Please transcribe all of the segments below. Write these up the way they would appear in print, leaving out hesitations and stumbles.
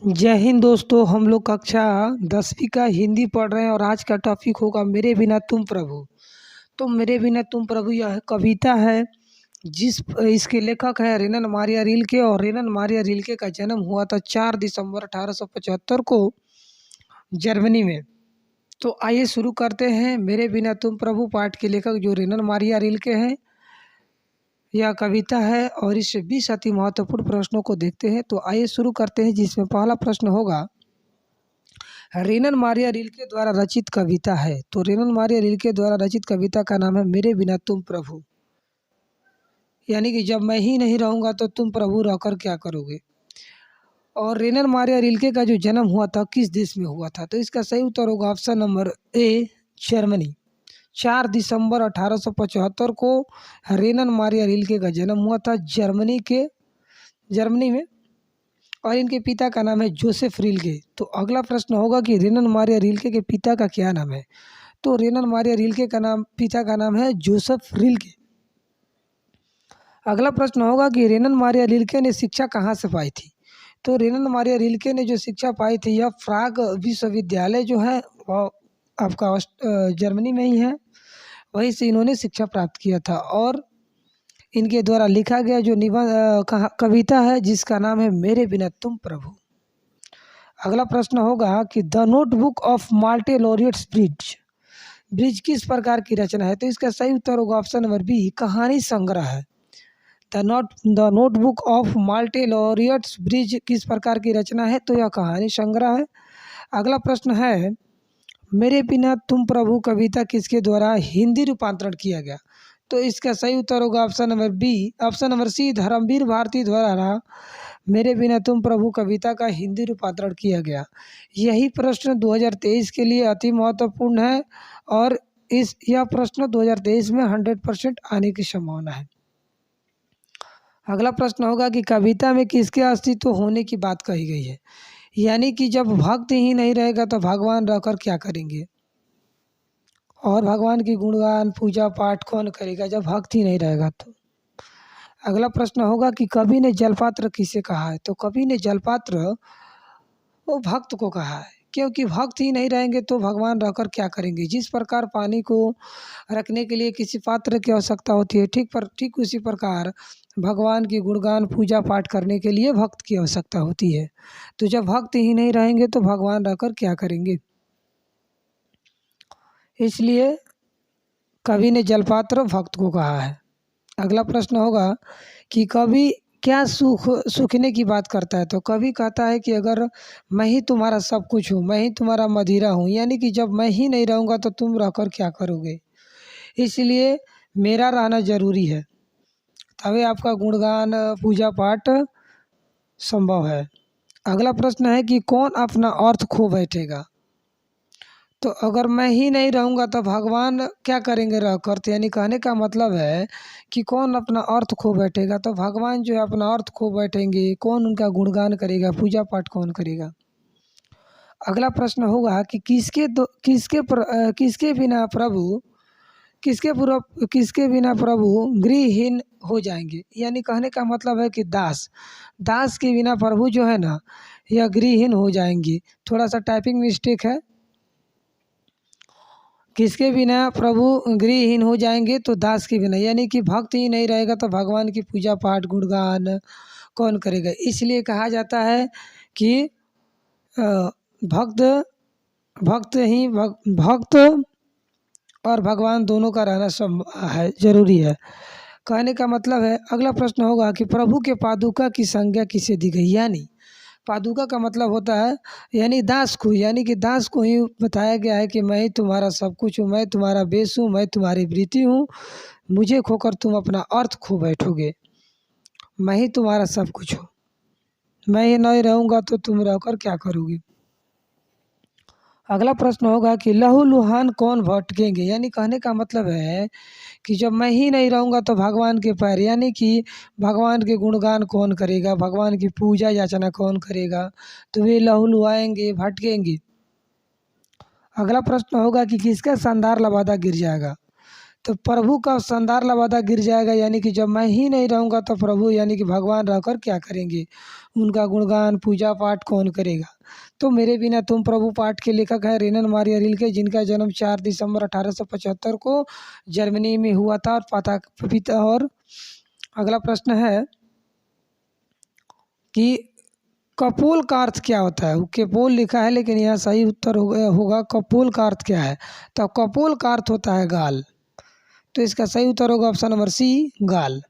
जय हिंद दोस्तों। हम लोग कक्षा 10वीं का हिंदी पढ़ रहे हैं और आज का टॉपिक होगा मेरे बिना तुम प्रभु। तो मेरे बिना तुम प्रभु यह कविता है जिस इसके लेखक है रेनन मारिया रिल्के। और रेनन मारिया रिल्के का जन्म हुआ था 4 दिसंबर 1875 को जर्मनी में। तो आइए शुरू करते हैं। मेरे बिना तुम प्रभु पाठ के लेखक जो रेनन मारिया रिल्के हैं, यह कविता है और इस 20 अति महत्वपूर्ण प्रश्नों को देखते हैं। तो आइए शुरू करते हैं, जिसमें पहला प्रश्न होगा रेनन मारिया रिल्के द्वारा रचित कविता है। तो रेनन मारिया रिल्के द्वारा रचित कविता का नाम है मेरे बिना तुम प्रभु, यानी कि जब मैं ही नहीं रहूँगा तो तुम प्रभु रहकर क्या करोगे। और रेनन मारिया रिल्के का जो जन्म हुआ था किस देश में हुआ था, तो इसका सही उत्तर होगा ऑप्शन नंबर ए, जर्मनी। 4 दिसंबर 1875 को रेनन मारिया रिल्के का जन्म हुआ था जर्मनी में। और इनके पिता का नाम है जोसेफ रिल्के। तो अगला प्रश्न होगा कि रेनन मारिया रिल्के के पिता का क्या नाम है। तो रेनन मारिया रिल्के का पिता का नाम है जोसेफ रिल्के। अगला प्रश्न होगा कि रेनन मारिया रिल्के ने शिक्षा कहाँ से पाई थी। तो रेनन मारिया रिल्के ने जो शिक्षा पाई थी यह प्राग विश्वविद्यालय जो है वह आपका जर्मनी में ही है, वहीं से इन्होंने शिक्षा प्राप्त किया था। और इनके द्वारा लिखा गया जो कविता है जिसका नाम है मेरे बिना तुम प्रभु। अगला प्रश्न होगा कि the notebook of Malte Laurids Brigge किस प्रकार की रचना है। तो इसका सही उत्तर होगा ऑप्शन नंबर बी, कहानी संग्रह है। The notebook of Malte Laurids Brigge किस प्रकार की रचना है, तो यह कहानी संग्रह है। अगला प्रश्न है मेरे बिना तुम प्रभु कविता किसके द्वारा हिंदी रूपांतरण किया गया। तो इसका सही उत्तर होगा option number C, Dharamvir Bharati द्वारा मेरे बिना तुम प्रभु कविता का हिंदी रूपांतरण किया गया। यही प्रश्न 2023 के लिए अति महत्वपूर्ण है और यह प्रश्न 2023 में 100% आने की संभावना है। अगला प्रश्न होगा कि कविता में किसके अस्तित्व होने की बात कही गई है, यानी कि जब भक्त ही नहीं रहेगा तो भगवान रहकर क्या करेंगे, और भगवान की गुणगान पूजा पाठ कौन करेगा जब भक्त ही नहीं रहेगा तो। अगला प्रश्न होगा कि कवि ने जलपात्र किसे कहा है। तो कवि ने जलपात्र वो भक्त को कहा है, क्योंकि भक्त ही नहीं रहेंगे तो भगवान रहकर क्या करेंगे। जिस प्रकार पानी को रखने के लिए किसी पात्र की आवश्यकता होती है, ठीक उसी प्रकार भगवान की गुणगान पूजा पाठ करने के लिए भक्त की आवश्यकता होती है। तो जब भक्त ही नहीं रहेंगे तो भगवान रहकर क्या करेंगे, इसलिए कवि ने जलपात्र भक्त को कहा है। अगला प्रश्न होगा कि कवि क्या सूखने की बात करता है। तो कवि कहता है कि अगर मैं ही तुम्हारा सब कुछ हूँ, मैं ही तुम्हारा मदिरा हूँ, यानी कि जब मैं ही नहीं रहूँगा तो तुम रहकर क्या करोगे, इसलिए मेरा रहना जरूरी है, तभी आपका गुणगान पूजा पाठ संभव है। अगला प्रश्न है कि कौन अपना अर्थ खो बैठेगा। तो अगर मैं ही नहीं रहूँगा तो भगवान क्या करेंगे रहकर, तो यानी कहने का मतलब है कि कौन अपना अर्थ खो बैठेगा, तो भगवान जो है अपना अर्थ खो बैठेंगे। कौन उनका गुणगान करेगा, पूजा पाठ कौन करेगा। अगला प्रश्न होगा कि किसके बिना प्रभु गृहहीन हो जाएंगे, यानी कहने का मतलब है कि दास के बिना प्रभु जो है ना यह गृहहीन हो जाएंगे। थोड़ा सा टाइपिंग मिस्टेक है, किसके बिना प्रभु गृहहीन हो जाएंगे, तो दास के बिना, यानी कि भक्त ही नहीं रहेगा तो भगवान की पूजा पाठ गुणगान कौन करेगा। इसलिए कहा जाता है कि भक्त और भगवान दोनों का रहना जरूरी है, कहने का मतलब है। अगला प्रश्न होगा कि प्रभु के पादुका की संज्ञा किसे दी गई, यानी पादुका का मतलब होता है यानी दास को, यानी कि दास को ही बताया गया है कि मैं ही तुम्हारा सब कुछ हूँ, मैं तुम्हारा बेस हूँ, मैं तुम्हारी वृत्ति हूँ, मुझे खोकर तुम अपना अर्थ खो बैठोगे, मैं ही तुम्हारा सब कुछ हूँ, मैं ही नहीं रहूँगा तो तुम रहकर क्या करोगे। अगला प्रश्न होगा कि लहूलुहान कौन भटकेंगे, यानी कहने का मतलब है कि जब मैं ही नहीं रहूँगा तो भगवान के पैर, यानी कि भगवान के गुणगान कौन करेगा, भगवान की पूजा याचना कौन करेगा, तो वे लहूलुहाएंगे, भटकेंगे। अगला प्रश्न होगा कि किसका शानदार लबादा गिर जाएगा। तो प्रभु का शानदार लबादा गिर जाएगा, यानी कि जब मैं ही नहीं रहूँगा तो प्रभु यानी कि भगवान रहकर क्या करेंगे, उनका गुणगान पूजा पाठ कौन करेगा। तो मेरे बिना तुम प्रभु पाठ के लेखक है रेनन मारिया रिल्के, जिनका जन्म 4 दिसंबर 1875 को जर्मनी में हुआ था। और अगला प्रश्न है कि कपोल का अर्थ क्या होता है। कपोल लिखा है लेकिन यहाँ सही उत्तर होगा कपोल का अर्थ क्या है। तो कपोल का अर्थ होता है गाल, तो इसका सही उत्तर होगा ऑप्शन नंबर सी, गाल।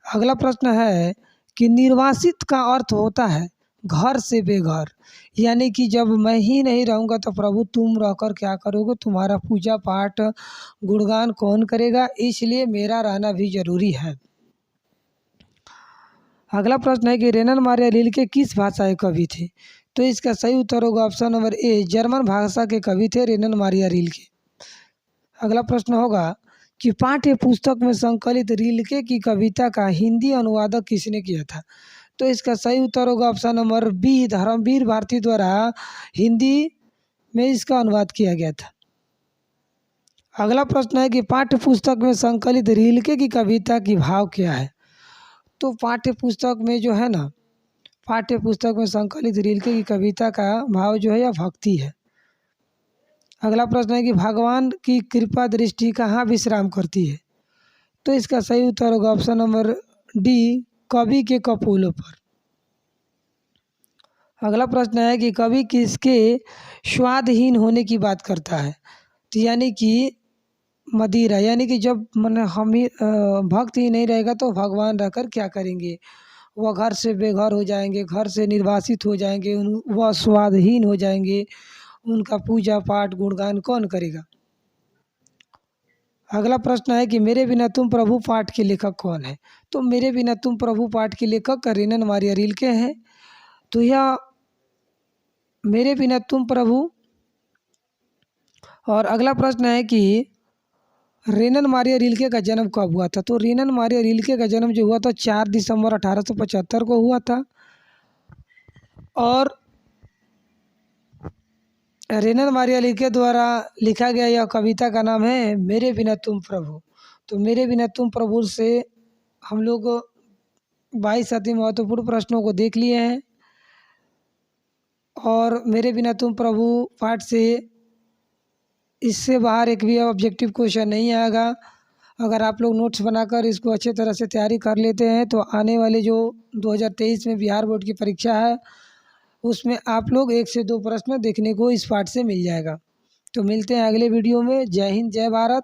अगला प्रश्न है कि निर्वासित का अर्थ होता है घर से बेघर, यानी कि जब मैं ही नहीं रहूँगा तो प्रभु तुम रहकर क्या करोगे, तुम्हारा पूजा पाठ गुणगान कौन करेगा, इसलिए मेरा रहना भी जरूरी है। अगला प्रश्न है कि रेनन मारिया रिल्के किस भाषा के कवि थे। तो इसका सही उत्तर होगा ऑप्शन नंबर ए, जर्मन भाषा के कवि थे रेनन मारिया रिल्के। अगला प्रश्न होगा कि पाठ्य पुस्तक में संकलित रिल्के की कविता का हिंदी अनुवादक किसने किया था। तो इसका सही उत्तर होगा option number B, Dharamvir Bharati द्वारा हिंदी में इसका अनुवाद किया गया था। अगला प्रश्न है कि पाठ्य पुस्तक में संकलित रिल्के की कविता की भाव क्या है। तो पाठ्य पुस्तक में जो है ना, पाठ्य पुस्तक में संकलित रिल्के की कविता का भाव जो है यह भक्ति है। अगला प्रश्न है कि भगवान की कृपा दृष्टि कहाँ विश्राम करती है। तो इसका सही उत्तर होगा ऑप्शन नंबर डी, कवि के कपोलों पर। अगला प्रश्न है कि कवि किसके स्वादहीन होने की बात करता है। तो यानी कि मदिरा, यानी कि जब मन हम ही भक्त ही नहीं रहेगा तो भगवान रहकर क्या करेंगे, वह घर से बेघर हो जाएंगे, घर से निर्वासित हो जाएंगे, वह स्वादहीन हो जाएंगे, उनका पूजा पाठ गुणगान कौन करेगा। अगला प्रश्न है कि मेरे बिना तुम प्रभु पाठ के लेखक कौन है। तो मेरे बिना तुम प्रभु पाठ के लेखक रेनन मारिया रिल्के हैं। तो यह मेरे बिना तुम प्रभु। और अगला प्रश्न है कि रेनन मारिया रिल्के का जन्म कब हुआ था। तो रेनन मारिया रिल्के का जन्म जो हुआ था 4 दिसंबर 1875 को हुआ था। और रेनन मारिया रिल्के द्वारा लिखा गया यह कविता का नाम है मेरे बिना तुम प्रभु। तो मेरे बिना तुम प्रभु से हम लोग 22 अति महत्वपूर्ण प्रश्नों को देख लिए हैं। और मेरे बिना तुम प्रभु पाठ से इससे बाहर एक भी ऑब्जेक्टिव क्वेश्चन नहीं आएगा। अगर आप लोग नोट्स बनाकर इसको अच्छे तरह से तैयारी कर लेते हैं तो आने वाले जो 2023 में बिहार बोर्ड की परीक्षा है उसमें आप लोग 1 से 2 प्रश्न देखने को इस पाठ से मिल जाएगा। तो मिलते हैं अगले वीडियो में। जय हिंद, जय भारत।